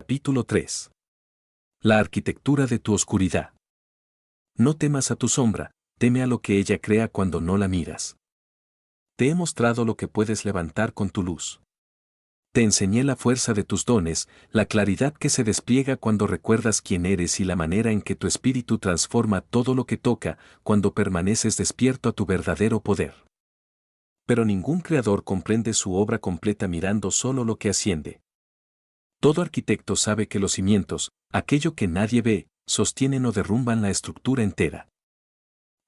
Capítulo 3. La arquitectura de tu oscuridad. No temas a tu sombra, teme a lo que ella crea cuando no la miras. Te he mostrado lo que puedes levantar con tu luz. Te enseñé la fuerza de tus dones, la claridad que se despliega cuando recuerdas quién eres y la manera en que tu espíritu transforma todo lo que toca cuando permaneces despierto a tu verdadero poder. Pero ningún creador comprende su obra completa mirando solo lo que asciende. Todo arquitecto sabe que los cimientos, aquello que nadie ve, sostienen o derrumban la estructura entera.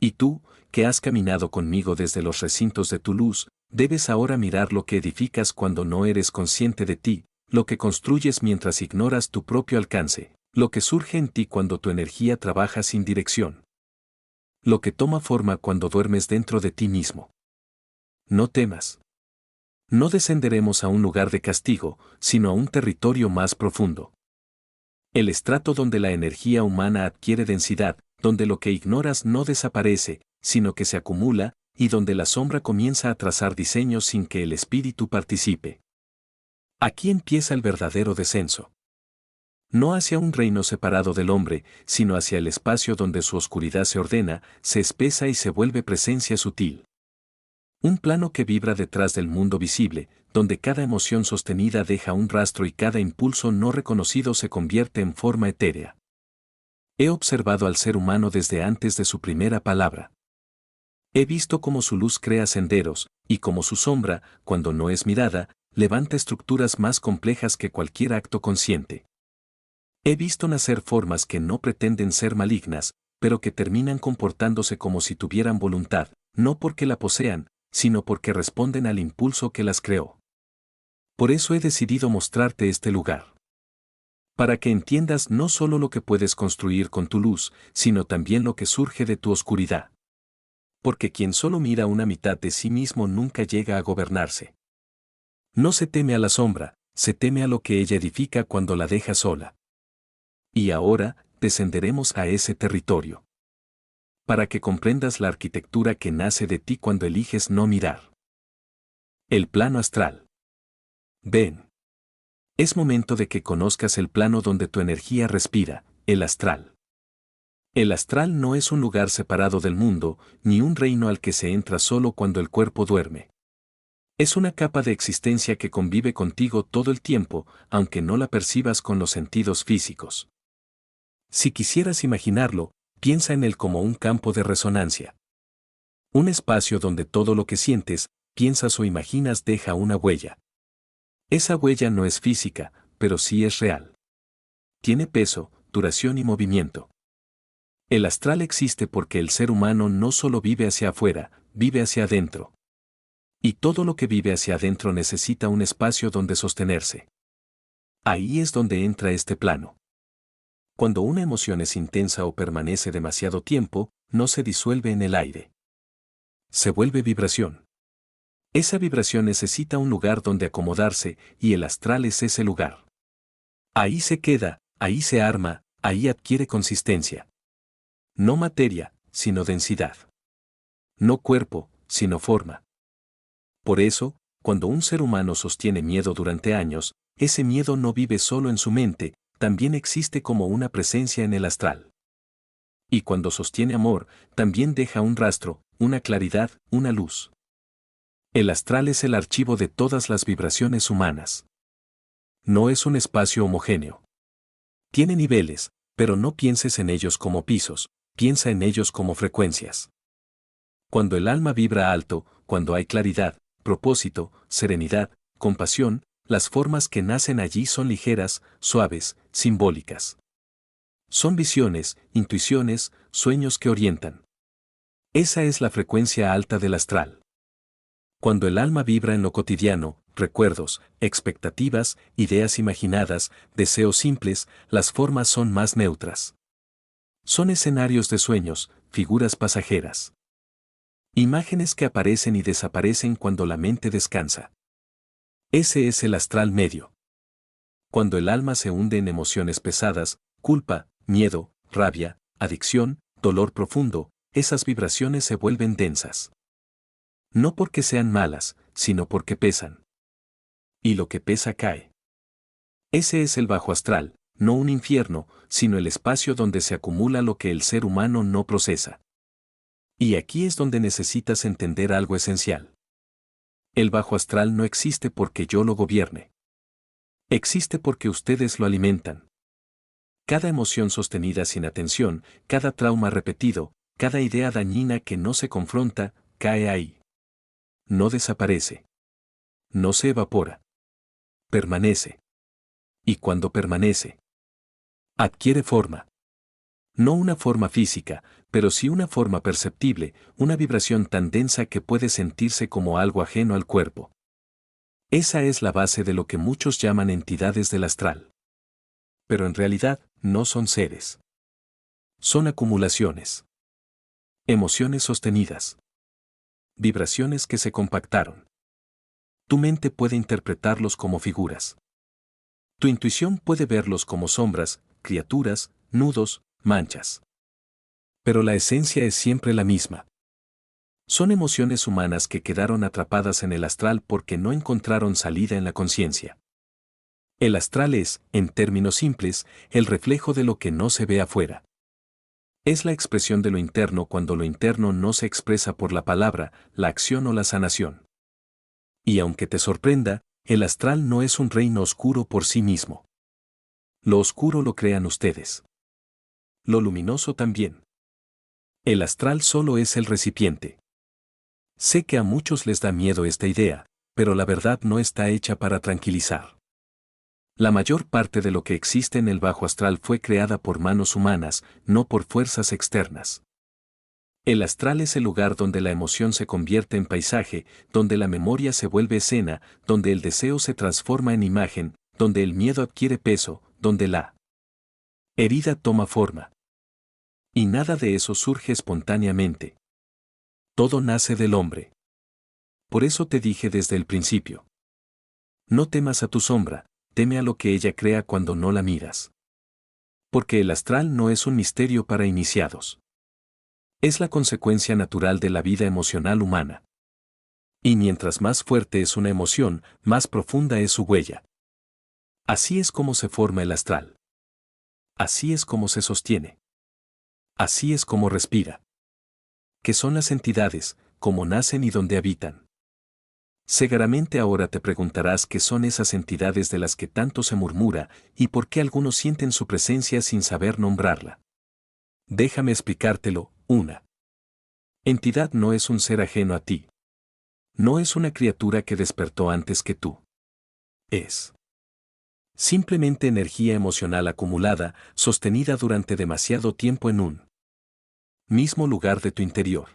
Y tú, que has caminado conmigo desde los recintos de tu luz, debes ahora mirar lo que edificas cuando no eres consciente de ti, lo que construyes mientras ignoras tu propio alcance, lo que surge en ti cuando tu energía trabaja sin dirección. Lo que toma forma cuando duermes dentro de ti mismo. No temas. No descenderemos a un lugar de castigo, sino a un territorio más profundo. El estrato donde la energía humana adquiere densidad, donde lo que ignoras no desaparece, sino que se acumula, y donde la sombra comienza a trazar diseños sin que el espíritu participe. Aquí empieza el verdadero descenso. No hacia un reino separado del hombre, sino hacia el espacio donde su oscuridad se ordena, se espesa y se vuelve presencia sutil. Un plano que vibra detrás del mundo visible, donde cada emoción sostenida deja un rastro y cada impulso no reconocido se convierte en forma etérea. He observado al ser humano desde antes de su primera palabra. He visto cómo su luz crea senderos, y cómo su sombra, cuando no es mirada, levanta estructuras más complejas que cualquier acto consciente. He visto nacer formas que no pretenden ser malignas, pero que terminan comportándose como si tuvieran voluntad, no porque la posean, sino porque responden al impulso que las creó. Por eso he decidido mostrarte este lugar. Para que entiendas no solo lo que puedes construir con tu luz, sino también lo que surge de tu oscuridad. Porque quien solo mira una mitad de sí mismo nunca llega a gobernarse. No se teme a la sombra, se teme a lo que ella edifica cuando la deja sola. Y ahora, descenderemos a ese territorio. Para que comprendas la arquitectura que nace de ti cuando eliges no mirar. El plano astral. Ven. Es momento de que conozcas el plano donde tu energía respira, el astral. El astral no es un lugar separado del mundo, ni un reino al que se entra solo cuando el cuerpo duerme. Es una capa de existencia que convive contigo todo el tiempo, aunque no la percibas con los sentidos físicos. Si quisieras imaginarlo, piensa en él como un campo de resonancia. Un espacio donde todo lo que sientes, piensas o imaginas deja una huella. Esa huella no es física, pero sí es real. Tiene peso, duración y movimiento. El astral existe porque el ser humano no solo vive hacia afuera, vive hacia adentro. Y todo lo que vive hacia adentro necesita un espacio donde sostenerse. Ahí es donde entra este plano. Cuando una emoción es intensa o permanece demasiado tiempo, no se disuelve en el aire. Se vuelve vibración. Esa vibración necesita un lugar donde acomodarse, y el astral es ese lugar. Ahí se queda, ahí se arma, ahí adquiere consistencia. No materia, sino densidad. No cuerpo, sino forma. Por eso, cuando un ser humano sostiene miedo durante años, ese miedo no vive solo en su mente, también existe como una presencia en el astral. Y cuando sostiene amor, también deja un rastro, una claridad, una luz. El astral es el archivo de todas las vibraciones humanas. No es un espacio homogéneo. Tiene niveles, pero no pienses en ellos como pisos, piensa en ellos como frecuencias. Cuando el alma vibra alto, cuando hay claridad, propósito, serenidad, compasión, las formas que nacen allí son ligeras, suaves, simbólicas. Son visiones, intuiciones, sueños que orientan. Esa es la frecuencia alta del astral. Cuando el alma vibra en lo cotidiano, recuerdos, expectativas, ideas imaginadas, deseos simples, las formas son más neutras. Son escenarios de sueños, figuras pasajeras. Imágenes que aparecen y desaparecen cuando la mente descansa. Ese es el astral medio. Cuando el alma se hunde en emociones pesadas, culpa, miedo, rabia, adicción, dolor profundo, esas vibraciones se vuelven densas. No porque sean malas, sino porque pesan. Y lo que pesa cae. Ese es el bajo astral, no un infierno, sino el espacio donde se acumula lo que el ser humano no procesa. Y aquí es donde necesitas entender algo esencial. El bajo astral no existe porque yo lo gobierne. Existe porque ustedes lo alimentan. Cada emoción sostenida sin atención, cada trauma repetido, cada idea dañina que no se confronta, cae ahí. No desaparece. No se evapora. Permanece. Y cuando permanece, adquiere forma. No una forma física, pero sí una forma perceptible, una vibración tan densa que puede sentirse como algo ajeno al cuerpo. Esa es la base de lo que muchos llaman entidades del astral. Pero en realidad, no son seres. Son acumulaciones. Emociones sostenidas. Vibraciones que se compactaron. Tu mente puede interpretarlos como figuras. Tu intuición puede verlos como sombras, criaturas, nudos, manchas. Pero la esencia es siempre la misma. Son emociones humanas que quedaron atrapadas en el astral porque no encontraron salida en la conciencia. El astral es, en términos simples, el reflejo de lo que no se ve afuera. Es la expresión de lo interno cuando lo interno no se expresa por la palabra, la acción o la sanación. Y aunque te sorprenda, el astral no es un reino oscuro por sí mismo. Lo oscuro lo crean ustedes. Lo luminoso también. El astral solo es el recipiente. Sé que a muchos les da miedo esta idea, pero la verdad no está hecha para tranquilizar. La mayor parte de lo que existe en el bajo astral fue creada por manos humanas, no por fuerzas externas. El astral es el lugar donde la emoción se convierte en paisaje, donde la memoria se vuelve escena, donde el deseo se transforma en imagen, donde el miedo adquiere peso, donde la herida toma forma. Y nada de eso surge espontáneamente. Todo nace del hombre. Por eso te dije desde el principio. No temas a tu sombra, teme a lo que ella crea cuando no la miras. Porque el astral no es un misterio para iniciados. Es la consecuencia natural de la vida emocional humana. Y mientras más fuerte es una emoción, más profunda es su huella. Así es como se forma el astral. Así es como se sostiene. Así es como respira. ¿Qué son las entidades, cómo nacen y dónde habitan? Seguramente ahora te preguntarás qué son esas entidades de las que tanto se murmura y por qué algunos sienten su presencia sin saber nombrarla. Déjame explicártelo. Una entidad no es un ser ajeno a ti. No es una criatura que despertó antes que tú. Es simplemente energía emocional acumulada, sostenida durante demasiado tiempo en un mismo lugar de tu interior.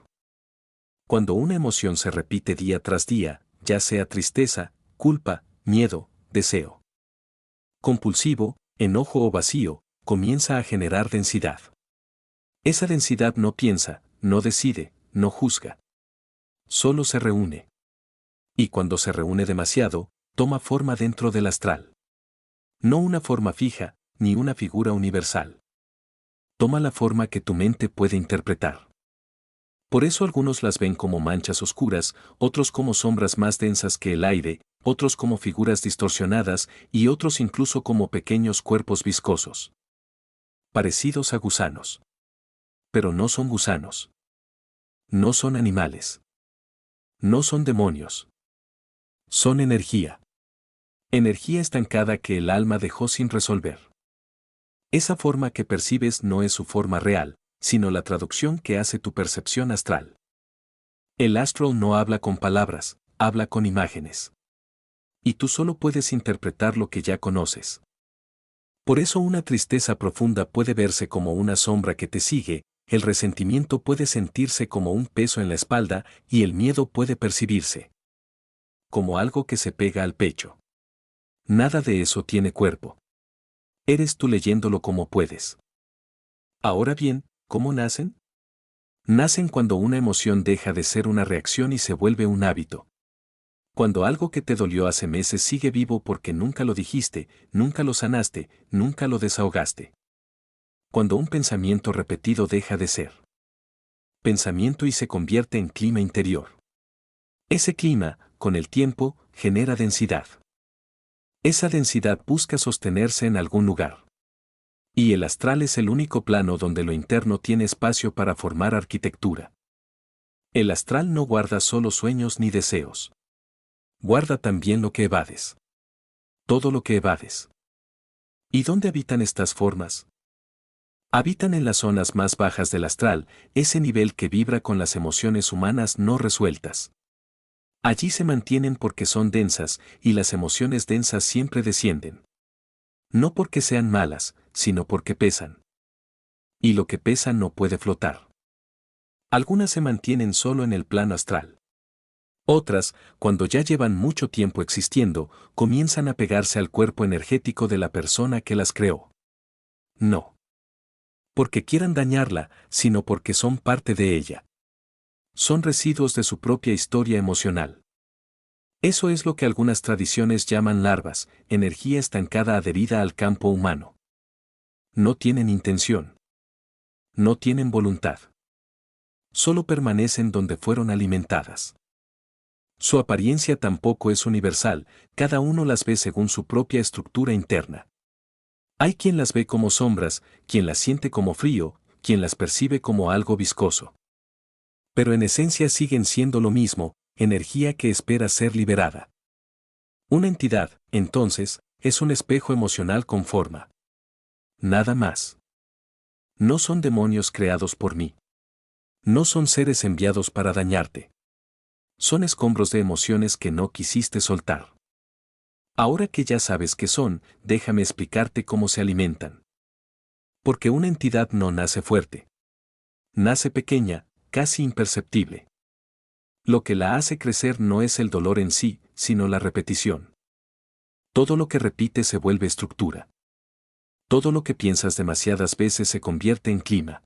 Cuando una emoción se repite día tras día, ya sea tristeza, culpa, miedo, deseo compulsivo, enojo o vacío, comienza a generar densidad. Esa densidad no piensa, no decide, no juzga. Solo se reúne. Y cuando se reúne demasiado, toma forma dentro del astral. No una forma fija, ni una figura universal. Toma la forma que tu mente puede interpretar. Por eso algunos las ven como manchas oscuras, otros como sombras más densas que el aire, otros como figuras distorsionadas y otros incluso como pequeños cuerpos viscosos. Parecidos a gusanos. Pero no son gusanos. No son animales. No son demonios. Son energía. Energía estancada que el alma dejó sin resolver. Esa forma que percibes no es su forma real, sino la traducción que hace tu percepción astral. El astral no habla con palabras, habla con imágenes. Y tú solo puedes interpretar lo que ya conoces. Por eso una tristeza profunda puede verse como una sombra que te sigue, el resentimiento puede sentirse como un peso en la espalda y el miedo puede percibirse como algo que se pega al pecho. Nada de eso tiene cuerpo. Eres tú leyéndolo como puedes. Ahora bien, ¿cómo nacen? Nacen cuando una emoción deja de ser una reacción y se vuelve un hábito. Cuando algo que te dolió hace meses sigue vivo porque nunca lo dijiste, nunca lo sanaste, nunca lo desahogaste. Cuando un pensamiento repetido deja de ser pensamiento y se convierte en clima interior. Ese clima, con el tiempo, genera densidad. Esa densidad busca sostenerse en algún lugar. Y el astral es el único plano donde lo interno tiene espacio para formar arquitectura. El astral no guarda solo sueños ni deseos. Guarda también lo que evades. Todo lo que evades. ¿Y dónde habitan estas formas? Habitan en las zonas más bajas del astral, ese nivel que vibra con las emociones humanas no resueltas. Allí se mantienen porque son densas, y las emociones densas siempre descienden. No porque sean malas, sino porque pesan. Y lo que pesa no puede flotar. Algunas se mantienen solo en el plano astral. Otras, cuando ya llevan mucho tiempo existiendo, comienzan a pegarse al cuerpo energético de la persona que las creó. No porque quieran dañarla, sino porque son parte de ella. Son residuos de su propia historia emocional. Eso es lo que algunas tradiciones llaman larvas, energía estancada adherida al campo humano. No tienen intención. No tienen voluntad. Solo permanecen donde fueron alimentadas. Su apariencia tampoco es universal, cada uno las ve según su propia estructura interna. Hay quien las ve como sombras, quien las siente como frío, quien las percibe como algo viscoso. Pero en esencia siguen siendo lo mismo, energía que espera ser liberada. Una entidad, entonces, es un espejo emocional con forma. Nada más. No son demonios creados por mí. No son seres enviados para dañarte. Son escombros de emociones que no quisiste soltar. Ahora que ya sabes qué son, déjame explicarte cómo se alimentan. Porque una entidad no nace fuerte. Nace pequeña, casi imperceptible. Lo que la hace crecer no es el dolor en sí, sino la repetición. Todo lo que repite se vuelve estructura. Todo lo que piensas demasiadas veces se convierte en clima.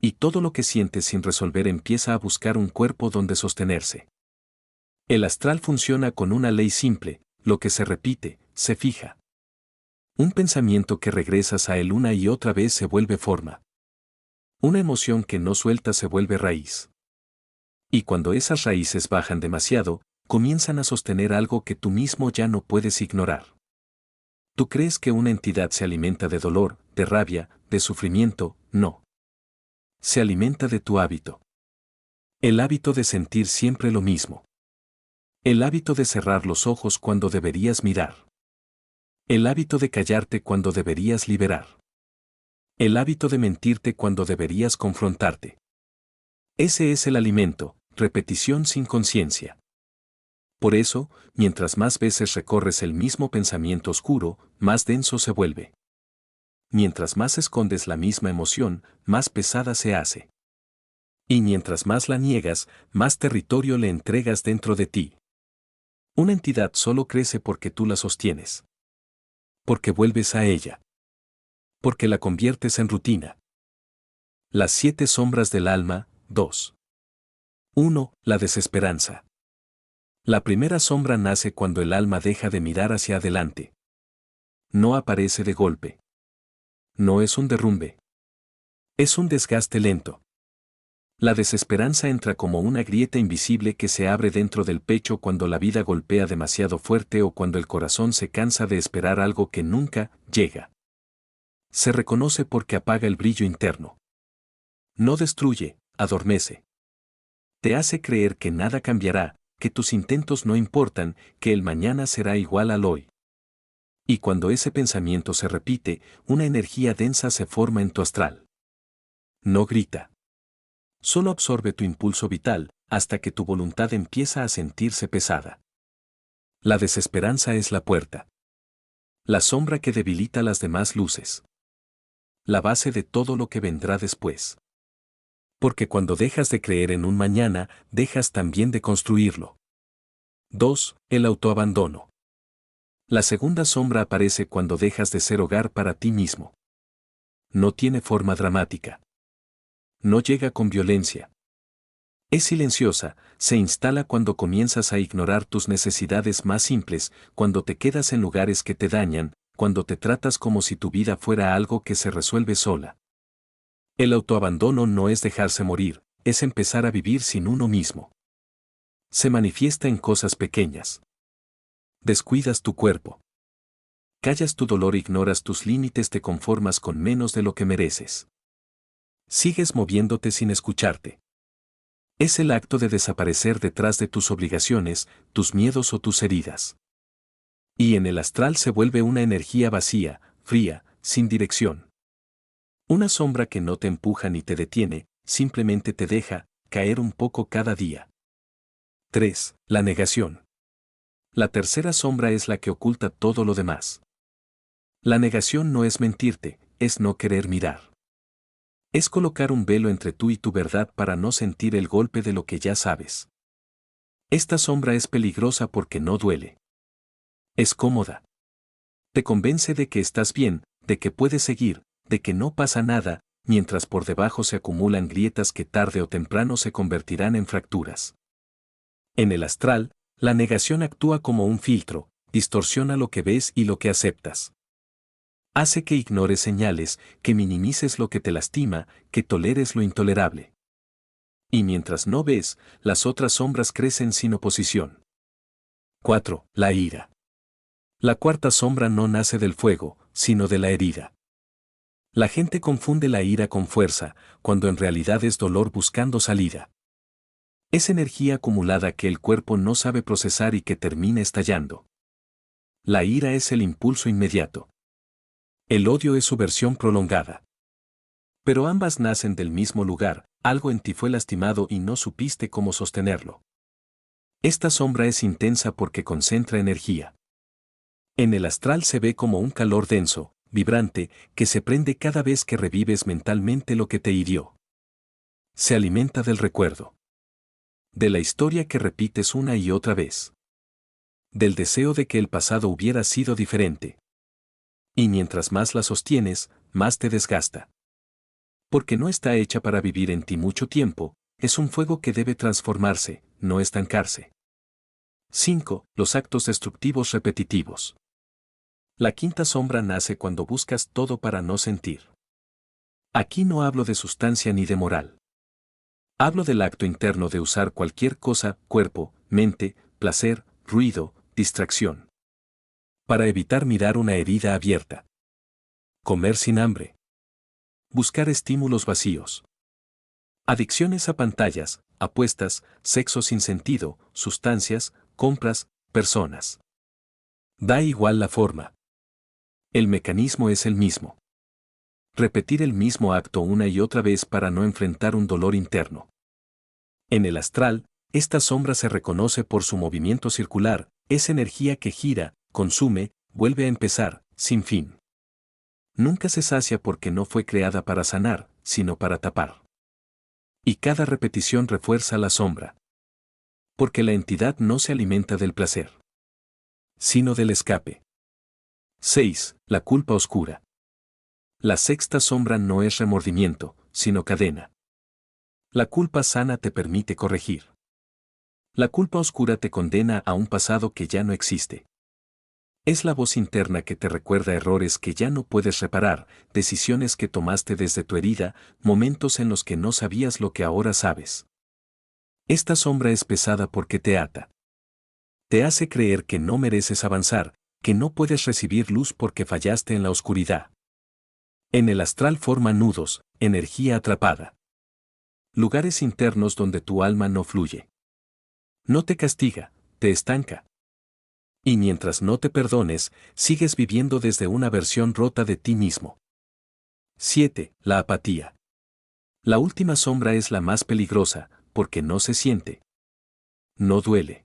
Y todo lo que sientes sin resolver empieza a buscar un cuerpo donde sostenerse. El astral funciona con una ley simple: lo que se repite, se fija. Un pensamiento que regresas a él una y otra vez se vuelve forma. Una emoción que no sueltas se vuelve raíz. Y cuando esas raíces bajan demasiado, comienzan a sostener algo que tú mismo ya no puedes ignorar. ¿Tú crees que una entidad se alimenta de dolor, de rabia, de sufrimiento? No. Se alimenta de tu hábito. El hábito de sentir siempre lo mismo. El hábito de cerrar los ojos cuando deberías mirar. El hábito de callarte cuando deberías liberar. El hábito de mentirte cuando deberías confrontarte. Ese es el alimento, repetición sin conciencia. Por eso, mientras más veces recorres el mismo pensamiento oscuro, más denso se vuelve. Mientras más escondes la misma emoción, más pesada se hace. Y mientras más la niegas, más territorio le entregas dentro de ti. Una entidad solo crece porque tú la sostienes. Porque vuelves a ella. Porque la conviertes en rutina. Las 7 sombras del alma, 2. 1. La desesperanza. La primera sombra nace cuando el alma deja de mirar hacia adelante. No aparece de golpe. No es un derrumbe. Es un desgaste lento. La desesperanza entra como una grieta invisible que se abre dentro del pecho cuando la vida golpea demasiado fuerte o cuando el corazón se cansa de esperar algo que nunca llega. Se reconoce porque apaga el brillo interno. No destruye, adormece. Te hace creer que nada cambiará, que tus intentos no importan, que el mañana será igual al hoy. Y cuando ese pensamiento se repite, una energía densa se forma en tu astral. No grita. Solo absorbe tu impulso vital, hasta que tu voluntad empieza a sentirse pesada. La desesperanza es la puerta. La sombra que debilita las demás luces. La base de todo lo que vendrá después. Porque cuando dejas de creer en un mañana, dejas también de construirlo. 2. El autoabandono. La segunda sombra aparece cuando dejas de ser hogar para ti mismo. No tiene forma dramática. No llega con violencia. Es silenciosa, se instala cuando comienzas a ignorar tus necesidades más simples, cuando te quedas en lugares que te dañan, cuando te tratas como si tu vida fuera algo que se resuelve sola. El autoabandono no es dejarse morir, es empezar a vivir sin uno mismo. Se manifiesta en cosas pequeñas. Descuidas tu cuerpo. Callas tu dolor, ignoras tus límites, te conformas con menos de lo que mereces. Sigues moviéndote sin escucharte. Es el acto de desaparecer detrás de tus obligaciones, tus miedos o tus heridas. Y en el astral se vuelve una energía vacía, fría, sin dirección. Una sombra que no te empuja ni te detiene, simplemente te deja caer un poco cada día. 3. La negación. La tercera sombra es la que oculta todo lo demás. La negación no es mentirte, es no querer mirar. Es colocar un velo entre tú y tu verdad para no sentir el golpe de lo que ya sabes. Esta sombra es peligrosa porque no duele. Es cómoda. Te convence de que estás bien, de que puedes seguir, de que no pasa nada, mientras por debajo se acumulan grietas que tarde o temprano se convertirán en fracturas. En el astral, la negación actúa como un filtro, distorsiona lo que ves y lo que aceptas. Hace que ignores señales, que minimices lo que te lastima, que toleres lo intolerable. Y mientras no ves, las otras sombras crecen sin oposición. 4. La ira. La cuarta sombra no nace del fuego, sino de la herida. La gente confunde la ira con fuerza, cuando en realidad es dolor buscando salida. Es energía acumulada que el cuerpo no sabe procesar y que termina estallando. La ira es el impulso inmediato. El odio es su versión prolongada. Pero ambas nacen del mismo lugar, algo en ti fue lastimado y no supiste cómo sostenerlo. Esta sombra es intensa porque concentra energía. En el astral se ve como un calor denso, vibrante, que se prende cada vez que revives mentalmente lo que te hirió. Se alimenta del recuerdo. De la historia que repites una y otra vez. Del deseo de que el pasado hubiera sido diferente. Y mientras más la sostienes, más te desgasta. Porque no está hecha para vivir en ti mucho tiempo, es un fuego que debe transformarse, no estancarse. 5. Los actos destructivos repetitivos. La quinta sombra nace cuando buscas todo para no sentir. Aquí no hablo de sustancia ni de moral. Hablo del acto interno de usar cualquier cosa, cuerpo, mente, placer, ruido, distracción. Para evitar mirar una herida abierta. Comer sin hambre. Buscar estímulos vacíos. Adicciones a pantallas, apuestas, sexo sin sentido, sustancias, compras, personas. Da igual la forma. El mecanismo es el mismo. Repetir el mismo acto una y otra vez para no enfrentar un dolor interno. En el astral, esta sombra se reconoce por su movimiento circular, es energía que gira, consume, vuelve a empezar, sin fin. Nunca se sacia porque no fue creada para sanar, sino para tapar. Y cada repetición refuerza la sombra. Porque la entidad no se alimenta del placer, sino del escape. 6. La culpa oscura. La sexta sombra no es remordimiento, sino cadena. La culpa sana te permite corregir. La culpa oscura te condena a un pasado que ya no existe. Es la voz interna que te recuerda errores que ya no puedes reparar, decisiones que tomaste desde tu herida, momentos en los que no sabías lo que ahora sabes. Esta sombra es pesada porque te ata. Te hace creer que no mereces avanzar, que no puedes recibir luz porque fallaste en la oscuridad. En el astral forma nudos, energía atrapada. Lugares internos donde tu alma no fluye. No te castiga, te estanca. Y mientras no te perdones, sigues viviendo desde una versión rota de ti mismo. 7. La apatía. La última sombra es la más peligrosa, porque no se siente. No duele.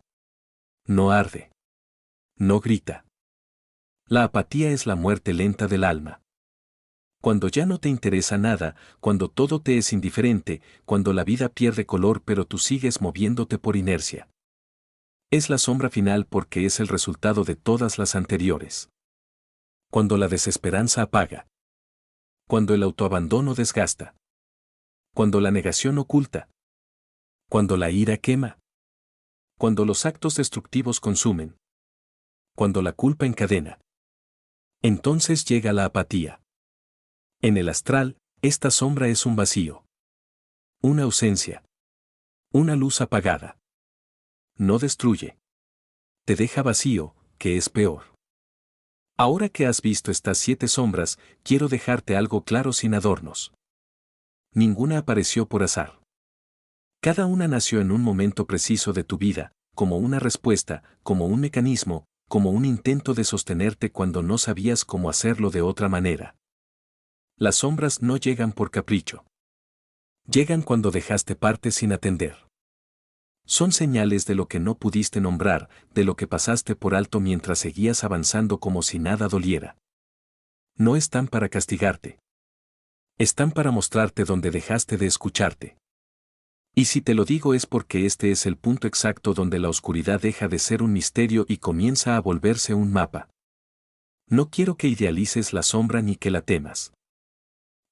No arde. No grita. La apatía es la muerte lenta del alma. Cuando ya no te interesa nada, cuando todo te es indiferente, cuando la vida pierde color pero tú sigues moviéndote por inercia. Es la sombra final porque es el resultado de todas las anteriores. Cuando la desesperanza apaga. Cuando el autoabandono desgasta. Cuando la negación oculta. Cuando la ira quema. Cuando los actos destructivos consumen. Cuando la culpa encadena. Entonces llega la apatía. En el astral, esta sombra es un vacío. Una ausencia. Una luz apagada. No destruye. Te deja vacío, que es peor. Ahora que has visto estas 7 sombras, quiero dejarte algo claro sin adornos. Ninguna apareció por azar. Cada una nació en un momento preciso de tu vida, como una respuesta, como un mecanismo, como un intento de sostenerte cuando no sabías cómo hacerlo de otra manera. Las sombras no llegan por capricho. Llegan cuando dejaste parte sin atender. Son señales de lo que no pudiste nombrar, de lo que pasaste por alto mientras seguías avanzando como si nada doliera. No están para castigarte. Están para mostrarte dónde dejaste de escucharte. Y si te lo digo es porque este es el punto exacto donde la oscuridad deja de ser un misterio y comienza a volverse un mapa. No quiero que idealices la sombra ni que la temas.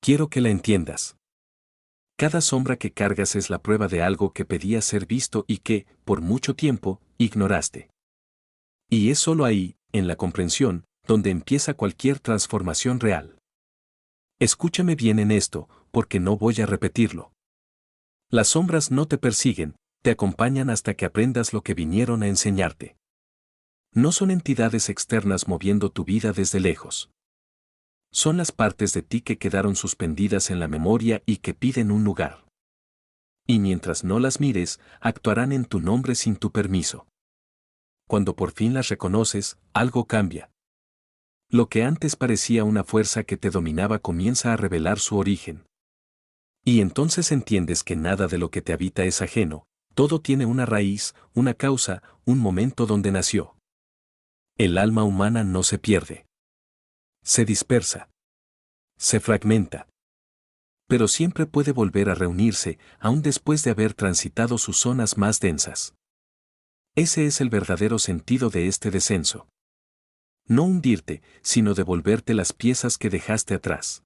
Quiero que la entiendas. Cada sombra que cargas es la prueba de algo que pedías ser visto y que, por mucho tiempo, ignoraste. Y es solo ahí, en la comprensión, donde empieza cualquier transformación real. Escúchame bien en esto, porque no voy a repetirlo. Las sombras no te persiguen, te acompañan hasta que aprendas lo que vinieron a enseñarte. No son entidades externas moviendo tu vida desde lejos. Son las partes de ti que quedaron suspendidas en la memoria y que piden un lugar. Y mientras no las mires, actuarán en tu nombre sin tu permiso. Cuando por fin las reconoces, algo cambia. Lo que antes parecía una fuerza que te dominaba comienza a revelar su origen. Y entonces entiendes que nada de lo que te habita es ajeno, todo tiene una raíz, una causa, un momento donde nació. El alma humana no se pierde. Se dispersa. Se fragmenta. Pero siempre puede volver a reunirse, aún después de haber transitado sus zonas más densas. Ese es el verdadero sentido de este descenso. No hundirte, sino devolverte las piezas que dejaste atrás.